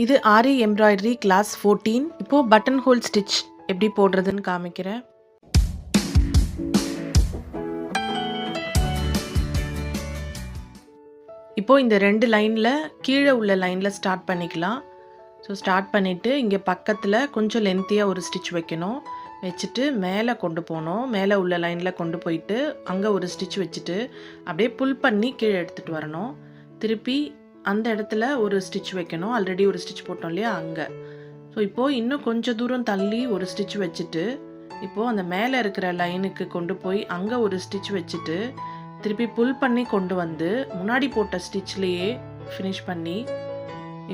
இது ஆரி embroidery class 14. இப்போ button whole stitch எப்படி போடுறதுன்னு காமிக்கிறேன். இப்போ இந்த 2 லைன்ல கீழே உள்ள லைன்ல ஸ்டார்ட் பண்ணிக்கலாம். ஸோ ஸ்டார்ட் பண்ணிவிட்டு இங்கே பக்கத்தில் கொஞ்சம் லென்த்தியாக ஒரு ஸ்டிச் வைக்கணும். வச்சுட்டு மேலே கொண்டு போகணும். மேலே உள்ள லைனில் கொண்டு போயிட்டு அங்கே ஒரு ஸ்டிச் வச்சுட்டு அப்படியே புல் பண்ணி கீழே எடுத்துகிட்டு வரணும். திருப்பி அந்த இடத்துல ஒரு ஸ்டிச் வைக்கணும். ஆல்ரெடி ஒரு ஸ்டிச் போட்டோம் இல்லையா, அங்கே. ஸோ இப்போது இன்னும் கொஞ்சம் தூரம் தள்ளி ஒரு ஸ்டிச் வச்சுட்டு இப்போது அந்த மேலே இருக்கிற லைனுக்கு கொண்டு போய் அங்கே ஒரு ஸ்டிச் வச்சுட்டு திருப்பி புல் பண்ணி கொண்டு வந்து முன்னாடி போட்ட ஸ்டிச்லேயே ஃபினிஷ் பண்ணி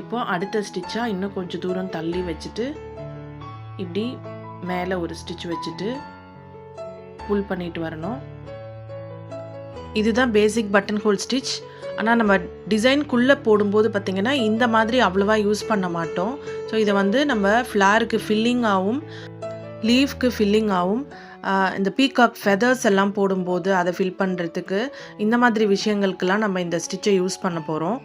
இப்போது அடுத்த ஸ்டிச்சாக இன்னும் கொஞ்சம் தூரம் தள்ளி வச்சுட்டு இப்படி மேலே ஒரு ஸ்டிச் வச்சுட்டு புல் பண்ணிட்டு வரணும். இதுதான் பேசிக் பட்டன் ஹோல் ஸ்டிச். ஆனால் நம்ம டிசைன்குள்ளே போடும்போது பார்த்திங்கன்னா இந்த மாதிரி அவ்வளோவா யூஸ் பண்ண மாட்டோம். ஸோ இதை வந்து நம்ம ஃப்ளாருக்கு ஃபில்லிங்காகவும் லீஃப்க்கு ஃபில்லிங்காகவும் இந்த பீகாக் ஃபெதர்ஸ் எல்லாம் போடும்போது அதை ஃபில் பண்ணுறதுக்கு இந்த மாதிரி விஷயங்களுக்கெல்லாம் நம்ம இந்த ஸ்டிச்சை யூஸ் பண்ண போகிறோம்.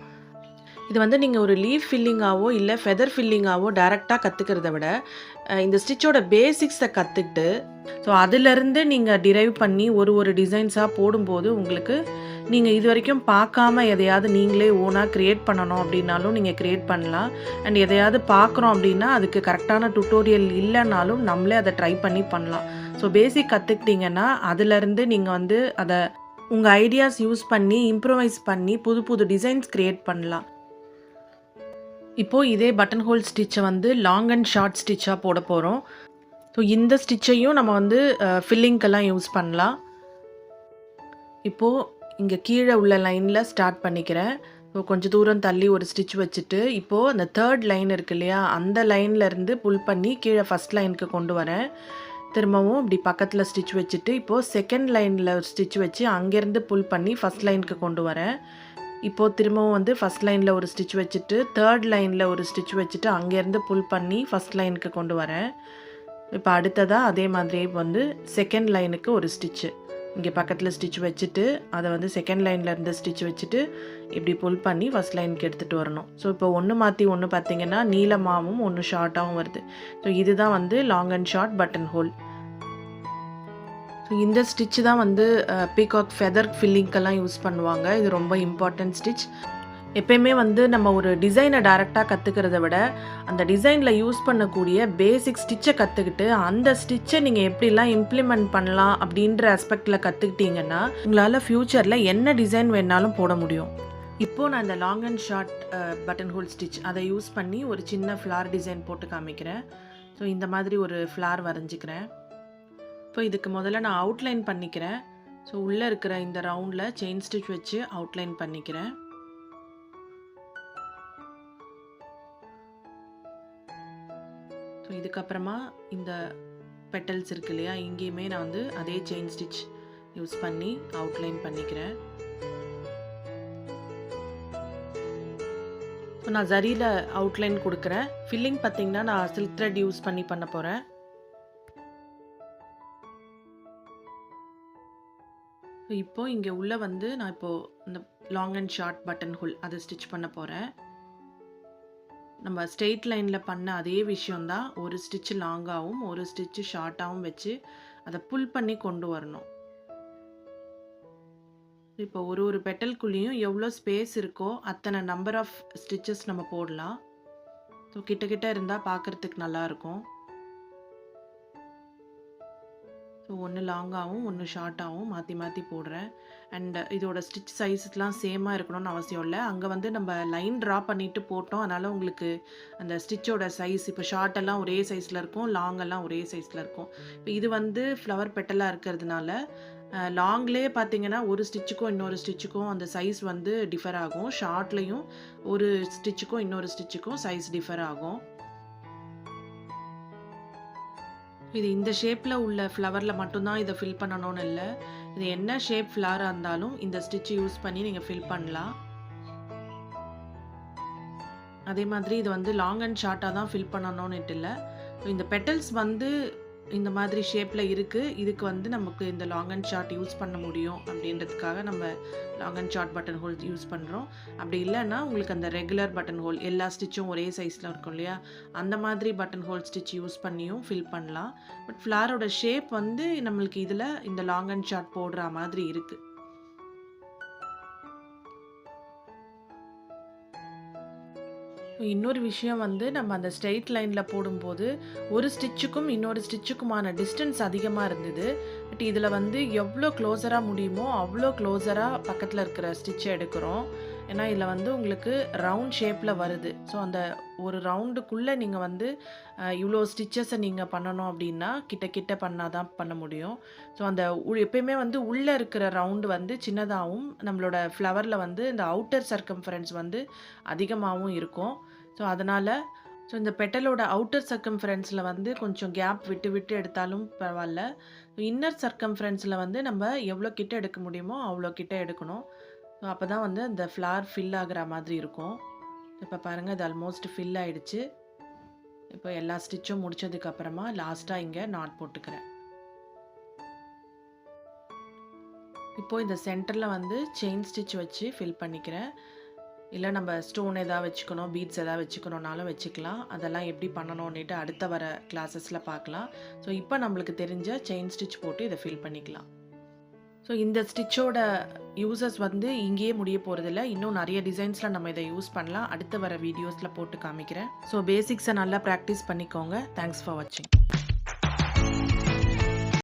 இது வந்து நீங்கள் ஒரு லீஃப் ஃபில்லிங்காவோ இல்லை ஃபெதர் ஃபில்லிங்காவோ டைரெக்டாக கற்றுக்கிறத விட இந்த ஸ்டிச்சோட பேசிக்ஸை கற்றுக்கிட்டு ஸோ அதிலேருந்து நீங்கள் டிரைவ் பண்ணி ஒரு டிசைன்ஸாக போடும்போது உங்களுக்கு நீங்கள் இது வரைக்கும் பார்க்காம எதையாவது நீங்களே ஓனாக க்ரியேட் பண்ணணும் அப்படின்னாலும் நீங்கள் க்ரியேட் பண்ணலாம். அண்ட் எதையாவது பார்க்குறோம் அப்படின்னா அதுக்கு கரெக்டான டுட்டோரியல் இல்லைனாலும் நம்மளே அதை ட்ரை பண்ணி பண்ணலாம். ஸோ பேசிக் கற்றுக்கிட்டிங்கன்னா அதிலேருந்து நீங்கள் வந்து அதை உங்கள் ஐடியாஸ் யூஸ் பண்ணி இம்ப்ரூவைஸ் பண்ணி புது டிசைன்ஸ் க்ரியேட் பண்ணலாம். இப்போது இதே பட்டன் ஹோல் ஸ்டிச்சை வந்து லாங் அண்ட் ஷார்ட் ஸ்டிச்சாக போட போகிறோம். ஸோ இந்த ஸ்டிச்சையும் நம்ம வந்து ஃபில்லிங்க்கெல்லாம் யூஸ் பண்ணலாம். இப்போது இங்கே கீழே உள்ள லைனில் ஸ்டார்ட் பண்ணிக்கிறேன். ஸோ கொஞ்சம் தூரம் தள்ளி ஒரு ஸ்டிச் வச்சுட்டு இப்போது அந்த 3rd லைன் இருக்கு இல்லையா, அந்த லைன்லேருந்து புல் பண்ணி கீழே ஃபஸ்ட் லைனுக்கு கொண்டு வரேன். திரும்பவும் இப்படி பக்கத்தில் ஸ்டிச் வச்சுட்டு இப்போது 2nd லைனில் ஒரு ஸ்டிச் வச்சு அங்கேருந்து புல் பண்ணி ஃபஸ்ட் லைனுக்கு கொண்டு வரேன். இப்போது திரும்பவும் வந்து ஃபஸ்ட் லைனில் ஒரு ஸ்டிச் வச்சுட்டு 3rd லைனில் ஒரு ஸ்டிச் வச்சுட்டு அங்கேருந்து புல் பண்ணி ஃபஸ்ட் லைனுக்கு கொண்டு வரேன். இப்போ அடுத்ததாக அதே மாதிரியே வந்து 2nd லைனுக்கு ஒரு ஸ்டிச்சு இங்கே பக்கத்தில் ஸ்டிச் வச்சுட்டு அதை வந்து 2nd லைன்லேருந்து ஸ்டிச் வச்சுட்டு இப்படி புல் பண்ணி ஃபஸ்ட் லைனுக்கு எடுத்துகிட்டு வரணும். ஸோ இப்போ ஒன்று மாற்றி ஒன்று பார்த்திங்கன்னா நீளமாகவும் ஒன்று ஷார்ட்டாகவும் வருது. ஸோ இதுதான் வந்து long and short button whole. So இந்த ஸ்டிச்சு தான் வந்து பீகாக் ஃபெதர் ஃபில்லிங்க்கெல்லாம் யூஸ் பண்ணுவாங்க. இது ரொம்ப இம்பார்ட்டன்ட் ஸ்டிச். எப்பயுமே வந்து நம்ம ஒரு டிசைனை டைரெக்டாக கற்றுக்கிறத விட அந்த டிசைனில் யூஸ் பண்ணக்கூடிய பேசிக் ஸ்டிச்சை கற்றுக்கிட்டு அந்த ஸ்டிச்சை நீங்கள் எப்படிலாம் இம்ப்ளிமெண்ட் பண்ணலாம் அப்படின்ற ஆஸ்பெக்டில் கற்றுக்கிட்டிங்கன்னா உங்களால் ஃப்யூச்சரில் என்ன டிசைன் வேணாலும் போட முடியும். இப்போது நான் இந்த long and short button whole stitch அதை யூஸ் பண்ணி ஒரு சின்ன ஃப்ளார் டிசைன் போட்டு காமிக்கிறேன். ஸோ இந்த மாதிரி ஒரு ஃப்ளார் வரைஞ்சிக்கிறேன். இப்போ இதுக்கு முதல்ல நான் அவுட்லைன் பண்ணிக்கிறேன். ஸோ உள்ளே இருக்கிற இந்த ரவுண்டில் செயின் ஸ்டிச் வச்சு அவுட்லைன் பண்ணிக்கிறேன். ஸோ இதுக்கப்புறமா இந்த பெட்டல்ஸ் இருக்கு இல்லையா, இங்கேயுமே நான் வந்து அதே செயின் ஸ்டிச் யூஸ் பண்ணி அவுட்லைன் பண்ணிக்கிறேன். ஸோ நான் ஜரியில் அவுட்லைன் கொடுக்குறேன். ஃபில்லிங் பார்த்திங்கன்னா நான் சில்க் த்ரெட் யூஸ் பண்ணி பண்ண போகிறேன். ஸோ இப்போது இங்கே உள்ளே வந்து நான் இப்போது இந்த long and short button whole அதை ஸ்டிச் பண்ண போகிறேன். நம்ம ஸ்ட்ரெயிட் லைனில் பண்ண அதே விஷயந்தான், ஒரு ஸ்டிச்சு லாங்காகவும் ஒரு ஸ்டிச்சு ஷார்ட்டாகவும் வச்சு அதை புல் பண்ணி கொண்டு வரணும். இப்போ ஒரு பெட்டல்குள்ளேயும் எவ்வளோ ஸ்பேஸ் இருக்கோ அத்தனை நம்பர் ஆஃப் ஸ்டிச்சஸ் நம்ம போடலாம். ஸோ கிட்ட இருந்தால் பார்க்குறதுக்கு நல்லாயிருக்கும். ஸோ ஒன்று லாங்காகவும் ஒன்று ஷார்ட்டாகவும் மாற்றி போடுறேன். அண்ட் இதோட ஸ்டிச் சைஸ்லாம் சேமாக இருக்கணும்னு அவசியம் இல்லை. அங்கே வந்து நம்ம லைன் ட்ரா பண்ணிவிட்டு போட்டோம், அதனால் உங்களுக்கு அந்த ஸ்டிச்சோட சைஸ் இப்போ ஷார்ட்டெல்லாம் ஒரே சைஸில் இருக்கும், லாங்கெல்லாம் ஒரே சைஸில் இருக்கும். இப்போ இது வந்து ஃப்ளவர் பெட்டலாக இருக்கிறதுனால லாங்லேயே பார்த்தீங்கன்னா ஒரு ஸ்டிச்சுக்கும் இன்னொரு ஸ்டிச்சுக்கும் அந்த சைஸ் வந்து டிஃபர் ஆகும். ஷார்ட்லேயும் ஒரு ஸ்டிச்சுக்கும் இன்னொரு ஸ்டிச்சுக்கும் சைஸ் டிஃபர் ஆகும். இது இந்த ஷேப்பில் உள்ள ஃப்ளவரில் மட்டும்தான் இதை ஃபில் பண்ணணும்னு இல்லை. இது என்ன ஷேப் ஃப்ளவராக இருந்தாலும் இந்த ஸ்டிச் யூஸ் பண்ணி நீங்கள் ஃபில் பண்ணலாம். அதே மாதிரி இது வந்து லாங் அண்ட் ஷார்ட்டாக தான் ஃபில் பண்ணணும்னுட்டு இல்லை. இந்த பெட்டல்ஸ் வந்து இந்த மாதிரி ஷேப்பில் இருக்குது, இதுக்கு வந்து நமக்கு இந்த லாங் அண்ட் ஷார்ட் யூஸ் பண்ண முடியும் அப்படின்றதுக்காக நம்ம long and short button whole use பண்ணுறோம். அப்படி இல்லைன்னா உங்களுக்கு அந்த ரெகுலர் பட்டன் ஹோல் எல்லா ஸ்டிச்சும் ஒரே சைஸில் இருக்கும் இல்லையா, அந்த மாதிரி பட்டன் ஹோல் ஸ்டிச் யூஸ் பண்ணியும் ஃபில் பண்ணலாம். பட் ஃப்ளாரோட ஷேப் வந்து நம்மளுக்கு இதில் இந்த லாங் அண்ட் ஷார்ட் போடுற மாதிரி இருக்குது. இன்னொரு விஷயம் வந்து நம்ம அந்த ஸ்ட்ரெயிட் லைனில் போடும்போது ஒரு ஸ்டிச்சுக்கும் இன்னொரு ஸ்டிச்சுக்குமான டிஸ்டன்ஸ் அதிகமாக இருந்தது. பட் இதில் வந்து எவ்வளோ க்ளோஸராக முடியுமோ அவ்வளோ க்ளோஸராக பக்கத்தில் இருக்கிற ஸ்டிச்சை எடுக்கிறோம். ஏன்னா இதில் வந்து உங்களுக்கு ரவுண்ட் ஷேப்பில் வருது. ஸோ அந்த ஒரு ரவுண்டுக்குள்ளே நீங்கள் வந்து இவ்வளோ ஸ்டிச்சஸை நீங்கள் பண்ணணும் அப்படின்னா கிட்ட கிட்ட பண்ணால் தான் பண்ண முடியும். ஸோ அந்த எப்பயுமே வந்து உள்ளே இருக்கிற ரவுண்டு வந்து சின்னதாகவும் நம்மளோட ஃப்ளவரில் வந்து இந்த அவுட்டர் சர்க்கம்ஃபரன்ஸ் வந்து அதிகமாகவும் இருக்கும். ஸோ அதனால் இந்த பெட்டலோட அவுட்டர் சர்க்கம்ஃபரன்ஸில் வந்து கொஞ்சம் கேப் விட்டு விட்டு எடுத்தாலும் பரவாயில்ல. இன்னர் சர்க்கம்ஃபரன்ஸில் வந்து நம்ம எவ்வளோ கிட்ட எடுக்க முடியுமோ அவ்வளோ கிட்ட எடுக்கணும். ஸோ அப்போ தான் வந்து அந்த ஃப்ளார் ஃபில் ஆகிற மாதிரி இருக்கும். இப்போ பாருங்கள், இது ஆல்மோஸ்ட் ஃபில் ஆகிடுச்சு. இப்போ எல்லா ஸ்டிச்சும் முடித்ததுக்கப்புறமா லாஸ்ட்டாக இங்கே நாட் போட்டுக்கிறேன். இப்போது இந்த சென்டரில் வந்து செயின் ஸ்டிச் வச்சு ஃபில் பண்ணிக்கிறேன். இல்லை நம்ம ஸ்டோன் எதாவது வச்சுக்கணும், பீட்ஸ் எதாவது வச்சுக்கணுன்னாலும் வச்சுக்கலாம். அதெல்லாம் எப்படி பண்ணணுன்னுட்டு அடுத்த வர கிளாஸஸில் பார்க்கலாம். ஸோ இப்போ நம்மளுக்கு தெரிஞ்ச செயின் ஸ்டிச் போட்டு இதை ஃபில் பண்ணிக்கலாம். ஸோ இந்த ஸ்டிச்சோட யூசஸ் வந்து இங்கேயே முடிய போகிறதில்ல. இன்னும் நிறைய டிசைன்ஸில் நம்ம இதை யூஸ் பண்ணலாம். அடுத்து வர வீடியோஸில் போட்டு காமிக்கிறேன். ஸோ பேசிக்ஸை நல்லா ப்ராக்டிஸ் பண்ணிக்கோங்க. தேங்க்ஸ் ஃபார் வாட்சிங்.